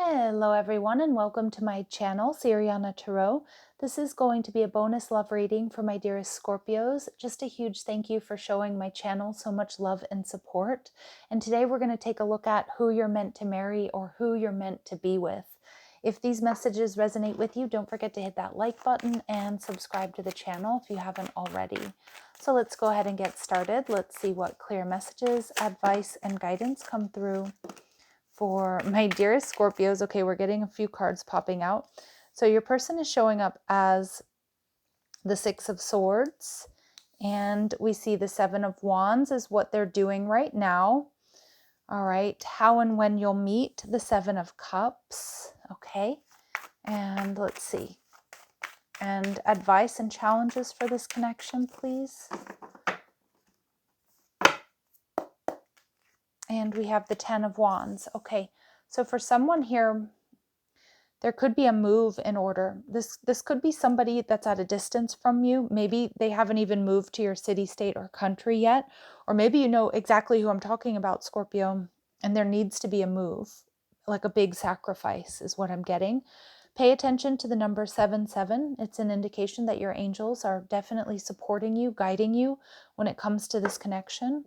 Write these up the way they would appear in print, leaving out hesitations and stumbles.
Hello everyone and welcome to my channel, Siriana Tarot. This is going to be a bonus love reading for my dearest Scorpios. Just a huge thank you for showing my channel so much love and support. And today we're going to take a look at who you're meant to marry or who you're meant to be with. If these messages resonate with you, don't forget to hit that like button and subscribe to the channel if you haven't already. So let's go ahead and get started. Let's see what clear messages, advice, and guidance come through for my dearest Scorpios. Okay, we're getting a few cards popping out. So your person is showing up as the Six of Swords, and we see the Seven of Wands is what they're doing right now. All right, how and when you'll meet, the Seven of Cups. Okay, and let's see. And advice and challenges for this connection, please. And we have the Ten of Wands. Okay, so for someone here, there could be a move in order. This could be somebody that's at a distance from you. Maybe they haven't even moved to your city, state, or country yet. Or maybe you know exactly who I'm talking about, Scorpio, and there needs to be a move, like a big sacrifice is what I'm getting. Pay attention to the number 77. It's an indication that your angels are definitely supporting you, guiding you when it comes to this connection.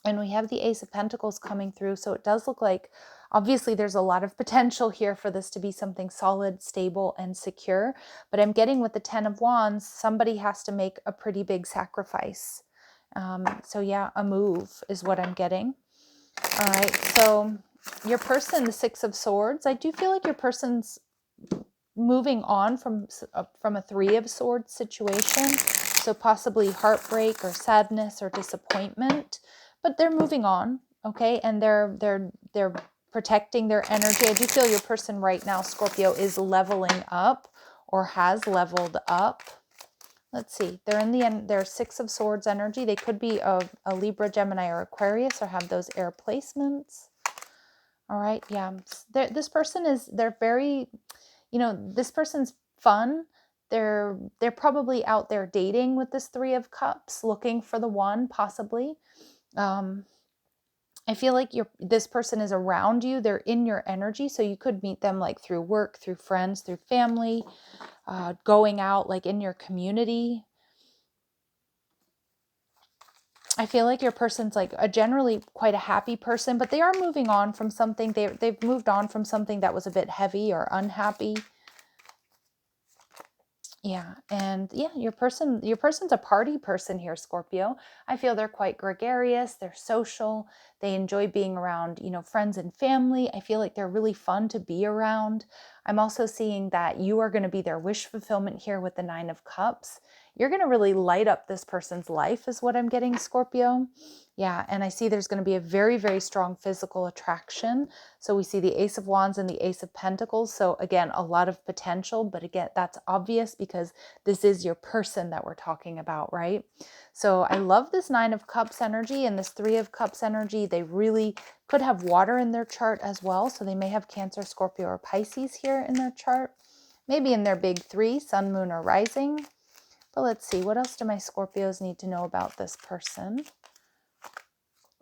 And we have the Ace of Pentacles coming through. So it does look like, obviously, there's a lot of potential here for this to be something solid, stable, and secure. But I'm getting with the Ten of Wands, somebody has to make a pretty big sacrifice. So yeah, a move is what I'm getting. All right. So your person, the Six of Swords, I do feel like your person's moving on from a Three of Swords situation. So possibly heartbreak or sadness or disappointment. But they're moving on, okay? And they're protecting their energy. I do feel your person right now, Scorpio, is leveling up or has leveled up. Let's see. They're in the end. They're Six of Swords energy. They could be a Libra, Gemini, or Aquarius, or have those air placements. All right. Yeah. This person is. They're very. This person's fun. They're probably out there dating with this Three of Cups, looking for the one, possibly. I feel like this person is around you. They're in your energy. So you could meet them like through work, through friends, through family, going out like in your community. I feel like your person's like a generally quite a happy person, but they are moving on from something. They've moved on from something that was a bit heavy or unhappy. Yeah. And yeah, your person's a party person here, Scorpio. I feel they're quite gregarious. They're social. They enjoy being around, friends and family. I feel like they're really fun to be around. I'm also seeing that you are going to be their wish fulfillment here with the Nine of Cups. You're going to really light up this person's life is what I'm getting, Scorpio. Yeah, and I see there's going to be a very, very strong physical attraction. So we see the Ace of Wands and the Ace of Pentacles. So again, a lot of potential, but again, that's obvious because this is your person that we're talking about, right? So I love this Nine of Cups energy and this Three of Cups energy. They really could have water in their chart as well. So they may have Cancer, Scorpio, or Pisces here in their chart. Maybe in their big three, Sun, Moon, or Rising. But let's see, what else do my Scorpios need to know about this person?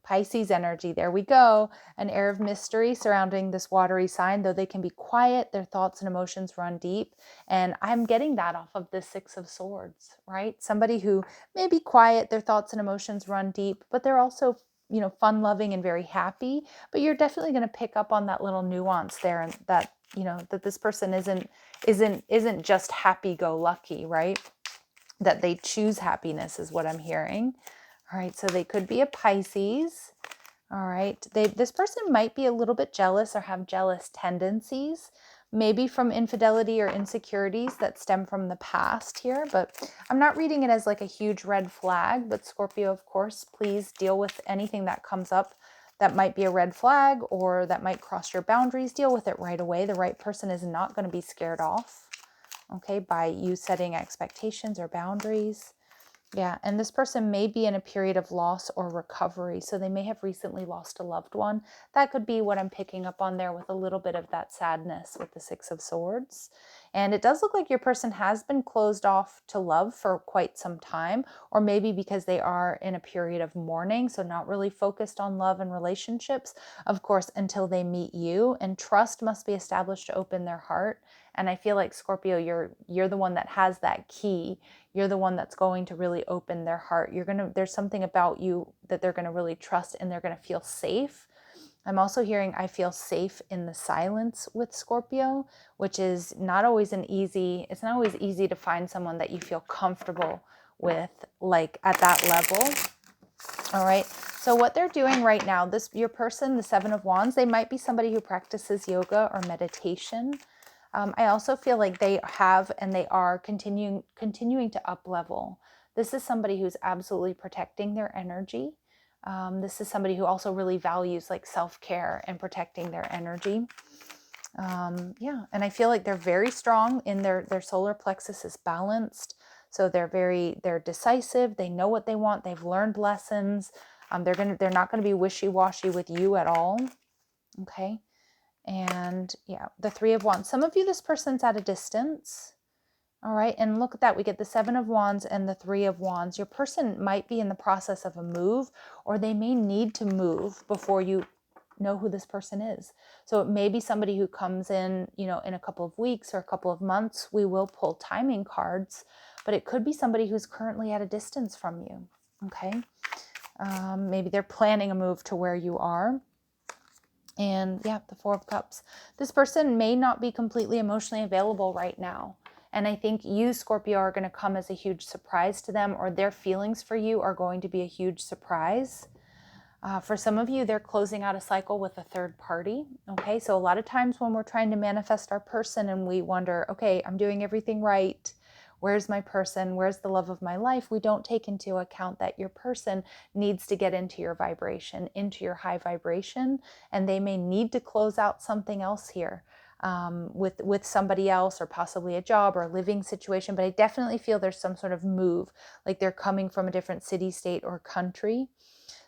Pisces energy, there we go. An air of mystery surrounding this watery sign. Though they can be quiet, their thoughts and emotions run deep. And I'm getting that off of the Six of Swords, right? Somebody who may be quiet, their thoughts and emotions run deep, but they're also, fun loving and very happy. But you're definitely going to pick up on that little nuance there, and that, that this person isn't just happy go lucky, right? That they choose happiness is what I'm hearing. All right, so they could be a Pisces. All right, this person might be a little bit jealous or have jealous tendencies, maybe from infidelity or insecurities that stem from the past here, but I'm not reading it as like a huge red flag. But Scorpio, of course, please deal with anything that comes up that might be a red flag or that might cross your boundaries. Deal with it right away. The right person is not going to be scared off, okay, by you setting expectations or boundaries. Yeah, and this person may be in a period of loss or recovery. So they may have recently lost a loved one. That could be what I'm picking up on there with a little bit of that sadness with the Six of Swords. And it does look like your person has been closed off to love for quite some time, or maybe because they are in a period of mourning, so not really focused on love and relationships, of course, until they meet you. And trust must be established to open their heart. And I feel like, Scorpio, you're the one that has that key. You're the one that's going to really open their heart. There's something about you that they're going to really trust, and they're going to feel safe. I'm also hearing I feel safe in the silence with Scorpio, which is not always it's not always easy to find someone that you feel comfortable with, like at that level. All right. So what they're doing right now, your person, the Seven of Wands, they might be somebody who practices yoga or meditation. I also feel like they have and they are continuing to up level. This is somebody who's absolutely protecting their energy. This is somebody who also really values like self-care and protecting their energy. Yeah, and I feel like they're very strong in their solar plexus is balanced. So they're decisive. They know what they want. They've learned lessons. They're not going to be wishy-washy with you at all. Okay. And yeah, the Three of Wands. Some of you, this person's at a distance. All right. And look at that. We get the Seven of Wands and the Three of Wands. Your person might be in the process of a move, or they may need to move before you know who this person is. So it may be somebody who comes in, in a couple of weeks or a couple of months. We will pull timing cards, but it could be somebody who's currently at a distance from you. Okay. Maybe they're planning a move to where you are. And yeah, the Four of Cups. This person may not be completely emotionally available right now. And I think you, Scorpio, are going to come as a huge surprise to them, or their feelings for you are going to be a huge surprise. For some of you, they're closing out a cycle with a third party. Okay, so a lot of times when we're trying to manifest our person and we wonder, okay, I'm doing everything right. Where's my person? Where's the love of my life? We don't take into account that your person needs to get into your vibration, into your high vibration, and they may need to close out something else here with somebody else, or possibly a job or a living situation. But I definitely feel there's some sort of move, like they're coming from a different city, state, or country.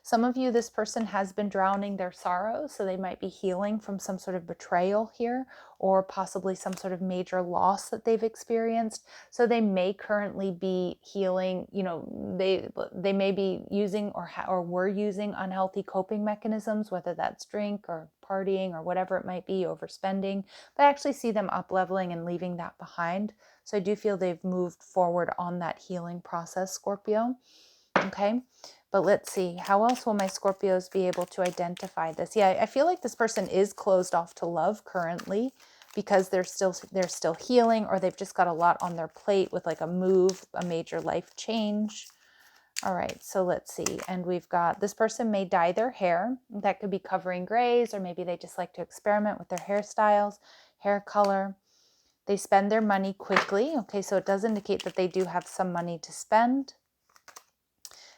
Some of you, this person has been drowning their sorrows, so they might be healing from some sort of betrayal here, or possibly some sort of major loss that they've experienced. So they may currently be healing, they may be using or were using unhealthy coping mechanisms, whether that's drink or partying or whatever it might be, overspending. But I actually see them up leveling and leaving that behind. So I do feel they've moved forward on that healing process, Scorpio. Okay. But let's see, how else will my Scorpios be able to identify this? Yeah, I feel like this person is closed off to love currently because they're still healing, or they've just got a lot on their plate with like a move, a major life change. All right, so let's see. And we've got this person may dye their hair. That could be covering grays, or maybe they just like to experiment with their hairstyles, hair color. They spend their money quickly. Okay, so it does indicate that they do have some money to spend.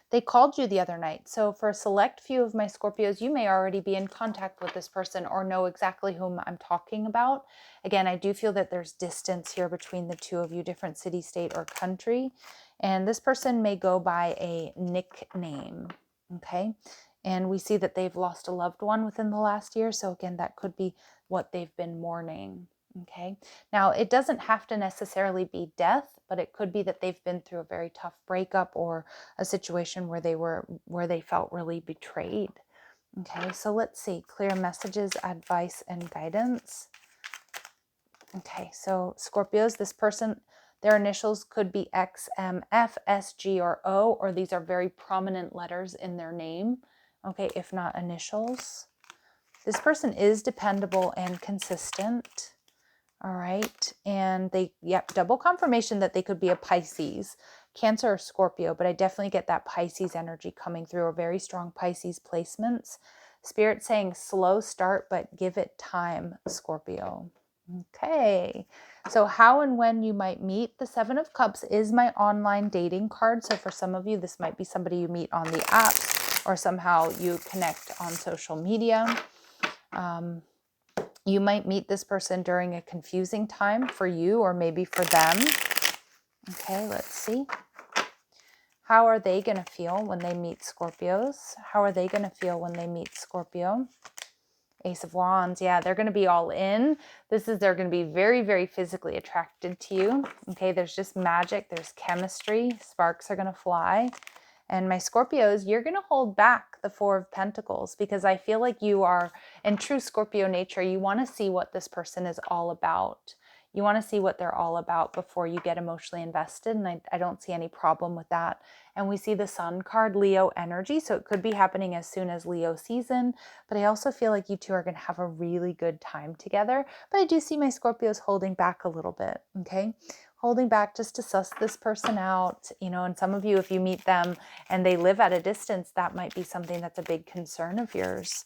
They called you the other night. So for a select few of my Scorpios, you may already be in contact with this person or know exactly whom I'm talking about. Again, I do feel that there's distance here between the two of you, different city, state, or country. And this person may go by a nickname, okay? And we see that they've lost a loved one within the last year. So again, that could be what they've been mourning. Okay. Now, it doesn't have to necessarily be death, but it could be that they've been through a very tough breakup, or a situation where they felt really betrayed. Okay, so let's see. Clear messages, advice, and guidance. Okay, so Scorpios, this person, their initials could be X, M, F, S, G, or O, or these are very prominent letters in their name. Okay, if not initials. This person is dependable and consistent. All right. And double confirmation that they could be a Pisces, Cancer, or Scorpio, but I definitely get that Pisces energy coming through, or very strong Pisces placements. Spirit saying slow start, but give it time, Scorpio. Okay. So how and when you might meet. The Seven of Cups is my online dating card. So for some of you, this might be somebody you meet on the apps, or somehow you connect on social media. You might meet this person during a confusing time for you, or maybe for them. Okay, let's see. How are they going to feel when they meet Scorpios? How are they going to feel when they meet Scorpio? Ace of Wands, yeah, they're going to be all in. They're going to be very, very physically attracted to you. Okay, there's just magic, there's chemistry, sparks are going to fly. And my Scorpios, you're going to hold back the Four of Pentacles because I feel like you are, in true Scorpio nature, you want to see what this person is all about. You want to see what they're all about before you get emotionally invested. And I don't see any problem with that. And we see the Sun card, Leo energy. So it could be happening as soon as Leo season. But I also feel like you two are going to have a really good time together. But I do see my Scorpios holding back a little bit. Okay. Holding back just to suss this person out, you know, and some of you, if you meet them and they live at a distance, that might be something that's a big concern of yours.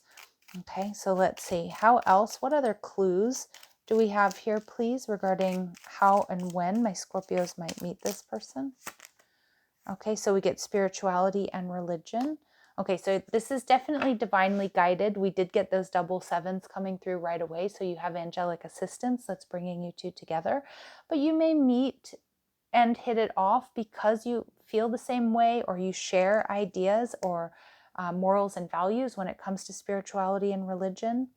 Okay, so let's see. How else? What other clues do we have here, please, regarding how and when my Scorpios might meet this person? Okay, so we get spirituality and religion. Okay, so this is definitely divinely guided. We did get those double sevens coming through right away. So you have angelic assistance that's bringing you two together. But you may meet and hit it off because you feel the same way or you share ideas or morals and values when it comes to spirituality and religion.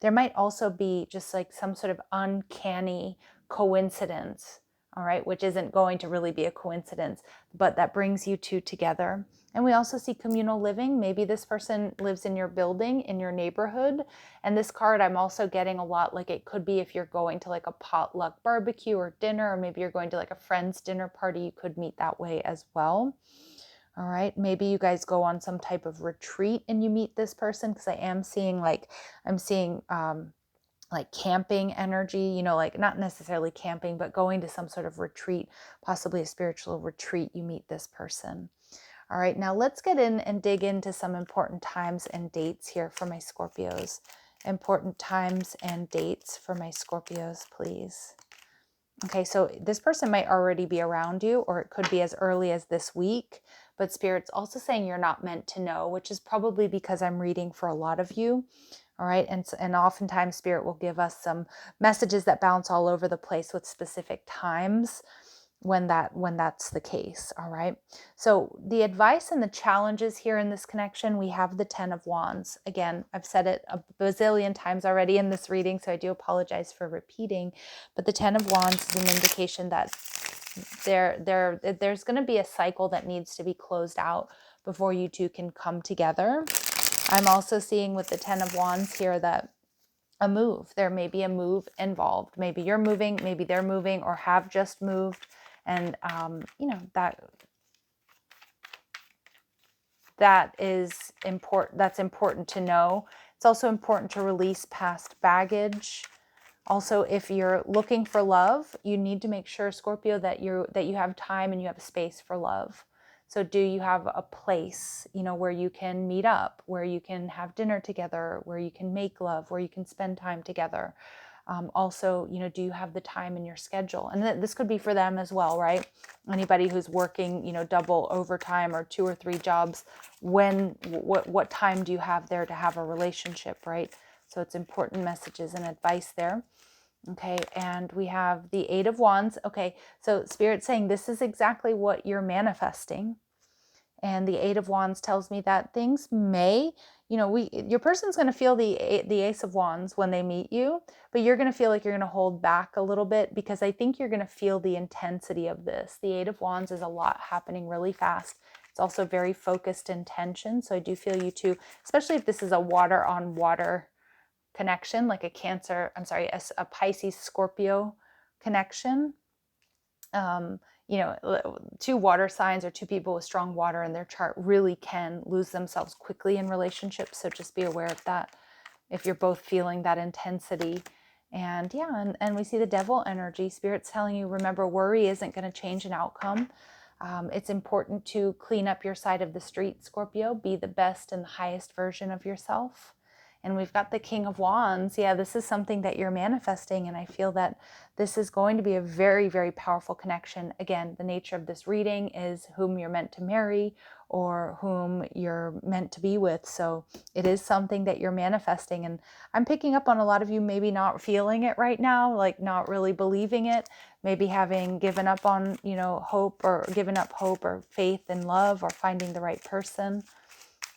There might also be just like some sort of uncanny coincidence, all right, which isn't going to really be a coincidence, but that brings you two together. And we also see communal living. Maybe this person lives in your building, in your neighborhood. And this card, I'm also getting a lot like it could be if you're going to like a potluck barbecue or dinner, or maybe you're going to like a friend's dinner party, you could meet that way as well. All right, maybe you guys go on some type of retreat and you meet this person, because I am seeing like, I'm seeing like camping energy, you know, like not necessarily camping, but going to some sort of retreat, possibly a spiritual retreat, you meet this person. All right, now let's get in and dig into some important times and dates here for my Scorpios. Important times and dates for my Scorpios, please. Okay, so this person might already be around you, or it could be as early as this week, but Spirit's also saying you're not meant to know, which is probably because I'm reading for a lot of you. All right, and oftentimes Spirit will give us some messages that bounce all over the place with specific times when that's the case. All right, so the advice and the challenges here in this connection, we have the 10 of Wands. Again, I've said it a bazillion times already in this reading, so I do apologize for repeating, but the 10 of Wands is an indication that there's going to be a cycle that needs to be closed out before you two can come together. I'm also seeing with the 10 of Wands here that there may be a move involved. Maybe you're moving, maybe they're moving, or have just moved. And, you know, that is important. That's important to know. It's also important to release past baggage. Also, if you're looking for love, you need to make sure, Scorpio, that you have time and you have space for love. So do you have a place, you know, where you can meet up, where you can have dinner together, where you can make love, where you can spend time together? Also, you know, do you have the time in your schedule? And this could be for them as well, right? Anybody who's working, you know, double overtime or 2 or 3 jobs, what time do you have there to have a relationship, right? So it's important messages and advice there. Okay, and we have the 8 of Wands. Okay, so Spirit's saying this is exactly what you're manifesting. And the 8 of Wands tells me that things may, you know, your person's going to feel the Ace of Wands when they meet you, but you're going to feel like you're going to hold back a little bit, because I think you're going to feel the intensity of this. The 8 of Wands is a lot happening really fast. It's also very focused intention. So I do feel you too, especially if this is a water on water connection, like a Pisces Scorpio connection. You know, 2 water signs or 2 people with strong water in their chart really can lose themselves quickly in relationships. So just be aware of that if you're both feeling that intensity. And yeah, and we see the Devil energy. Spirit's telling you, remember, worry isn't going to change an outcome. It's important to clean up your side of the street, Scorpio. Be the best and the highest version of yourself. And we've got the King of Wands. Yeah, this is something that you're manifesting. And I feel that this is going to be a very, very powerful connection. Again, the nature of this reading is whom you're meant to marry or whom you're meant to be with. So it is something that you're manifesting. And I'm picking up on a lot of you maybe not feeling it right now, like not really believing it, maybe having given up on, you know, hope, or given up hope or faith and love, or finding the right person.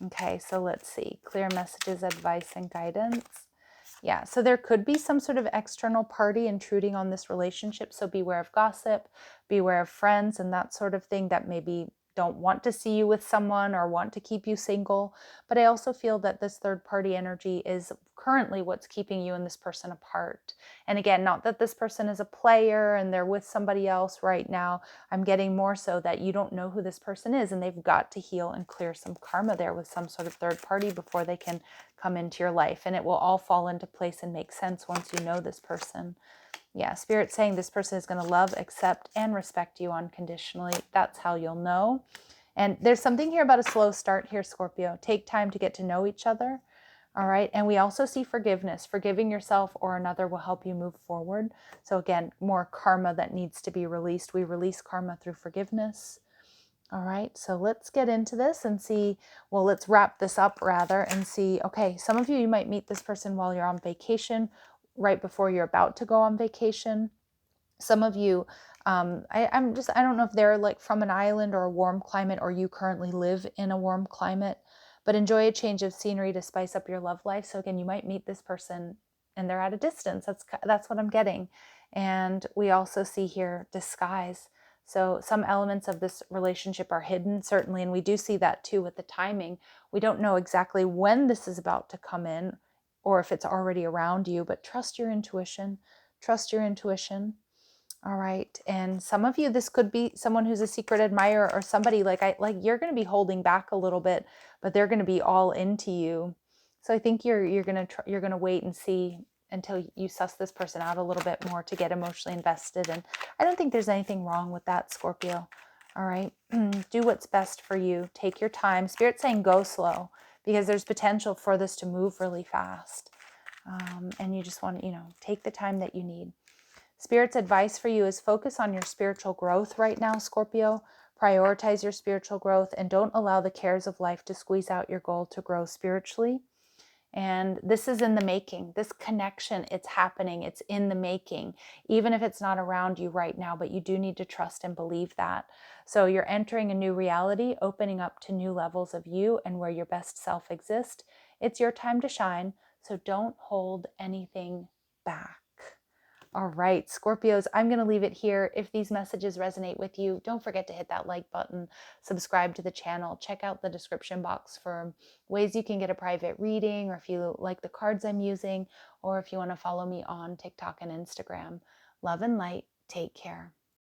Okay, so let's see. Clear messages, advice, and guidance. Yeah, so there could be some sort of external party intruding on this relationship. So beware of gossip, beware of friends and that sort of thing that maybe don't want to see you with someone or want to keep you single. But I also feel that this third party energy is currently what's keeping you and this person apart. And again, not that this person is a player and they're with somebody else right now. I'm getting more so that you don't know who this person is and they've got to heal and clear some karma there with some sort of third party before they can come into your life. And it will all fall into place and make sense once you know this person. Yeah, Spirit's saying this person is going to love, accept, and respect you unconditionally. That's how you'll know. And there's something here about a slow start here, Scorpio. Take time to get to know each other. All right. And we also see forgiveness. Forgiving yourself or another will help you move forward. So again, more karma that needs to be released. We release karma through forgiveness. All right, so let's get into this and see, well, let's wrap this up rather and see, okay, some of you might meet this person while you're on vacation, right before you're about to go on vacation. Some of you, I don't know if they're like from an island or a warm climate or you currently live in a warm climate, but enjoy a change of scenery to spice up your love life. So again, you might meet this person and they're at a distance. That's what I'm getting. And we also see here disguise. So some elements of this relationship are hidden, certainly, and we do see that too with the timing. We don't know exactly when this is about to come in or if it's already around you, but trust your intuition. Trust your intuition. All right. And some of you, this could be someone who's a secret admirer or somebody like you're going to be holding back a little bit, but they're going to be all into you. So I think you're going to wait and see until you suss this person out a little bit more to get emotionally invested. And I don't think there's anything wrong with that, Scorpio. All right. Do what's best for you. Take your time. Spirit's saying go slow because there's potential for this to move really fast. And you just want to, take the time that you need. Spirit's advice for you is focus on your spiritual growth right now, Scorpio. Prioritize your spiritual growth and don't allow the cares of life to squeeze out your goal to grow spiritually. And this is in the making. This connection, it's happening. It's in the making, even if it's not around you right now, but you do need to trust and believe that. So you're entering a new reality, opening up to new levels of you and where your best self exists. It's your time to shine. So don't hold anything back. All right, Scorpios, I'm going to leave it here. If these messages resonate with you, don't forget to hit that like button, subscribe to the channel, check out the description box for ways you can get a private reading, or if you like the cards I'm using, or if you want to follow me on TikTok and Instagram. Love and light. Take care.